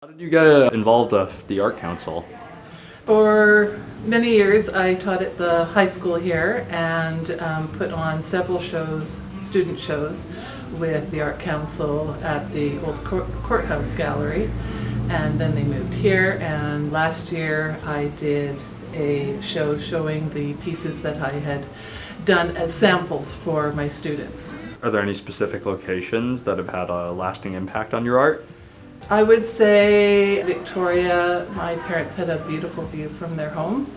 How did you get involved with the Art Council? For many years, I taught at the high school here and put on several shows, student shows, with the Art Council at the old courthouse gallery. And then they moved here, and last year I did a show showing the pieces that I had done as samples for my students. Are there any specific locations that have had a lasting impact on your art? I would say Victoria. My parents had a beautiful view from their home,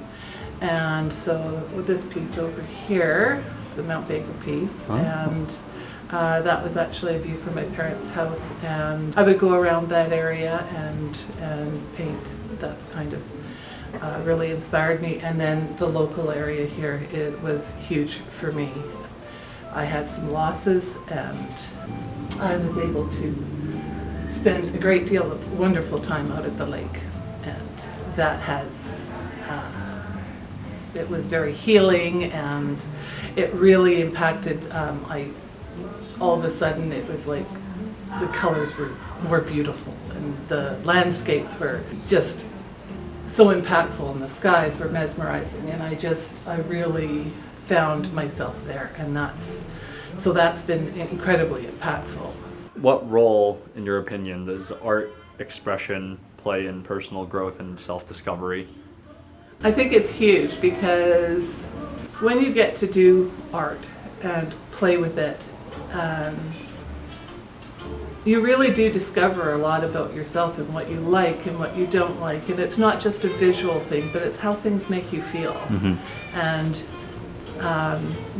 and so with this piece over here, the Mount Baker piece, and that was actually a view from my parents' house, and I would go around that area and paint. That's kind of really inspired me. And then the local area here, it was huge for me. I had some losses, and I was able to spend a great deal of wonderful time out at the lake, and that has it was very healing, and it really impacted. All of a sudden it was like the colors were beautiful, and the landscapes were just so impactful, and the skies were mesmerizing, and I really found myself there, and that's been incredibly impactful. What role, in your opinion, does art expression play in personal growth and self-discovery? I think it's huge, because when you get to do art and play with it, you really do discover a lot about yourself and what you like and what you don't like. And it's not just a visual thing, but it's how things make you feel. Mm-hmm. And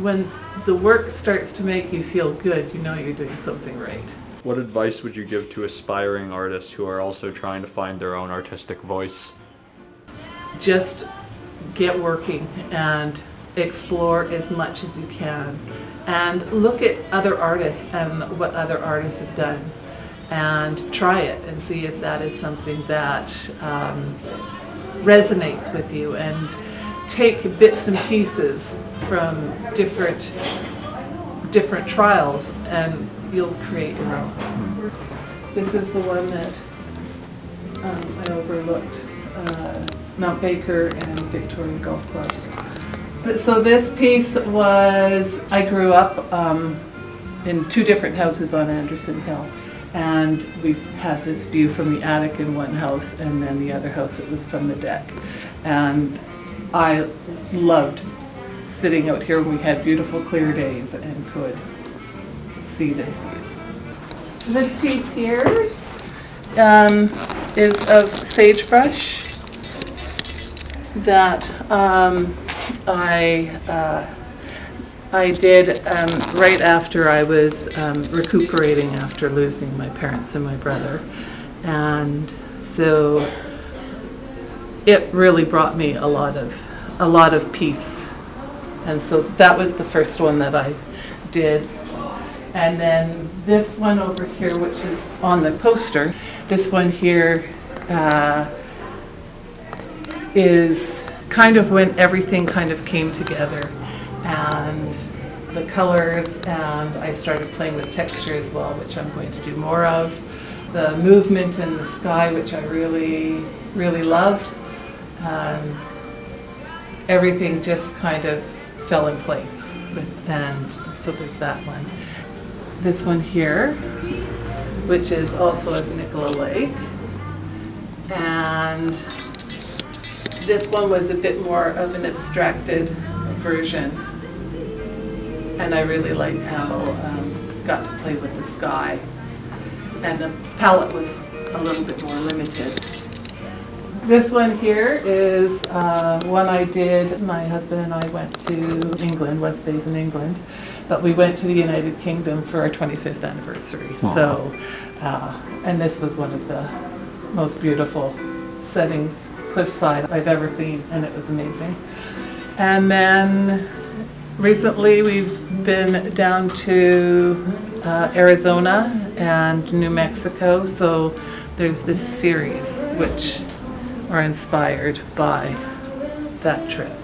when the work starts to make you feel good, you know you're doing something right. What advice would you give to aspiring artists who are also trying to find their own artistic voice? Just get working and explore as much as you can, and look at other artists and what other artists have done, and try it and see if that is something that resonates with you, and take bits and pieces from different trials, and you'll create your own. This is the one that I overlooked, Mount Baker and Victoria Golf Club. So this piece was, I grew up in two different houses on Anderson Hill, and we had this view from the attic in one house, and then the other house it was from the deck. And I loved sitting out here when we had beautiful clear days and could see this view. This piece here is of sagebrush that I did right after I was recuperating after losing my parents and my brother, and so it really brought me a lot of peace, and so that was the first one that I did. And then this one over here, which is on the poster, this one here is kind of when everything kind of came together, and the colors, and I started playing with texture as well, which I'm going to do more of. The movement in the sky, which I really, really loved. Everything just kind of fell in place, and so there's that one. This one here, which is also of Nicola Lake, and this one was a bit more of an abstracted version, and I really liked how got to play with the sky, and the palette was a little bit more limited. This one here is one I did. My husband and I went to England, West Bays in England, but we went to the United Kingdom for our 25th anniversary. Aww. So, and this was one of the most beautiful settings, cliffside, I've ever seen, and it was amazing. And then recently we've been down to Arizona and New Mexico, so there's this series which are inspired by that trip.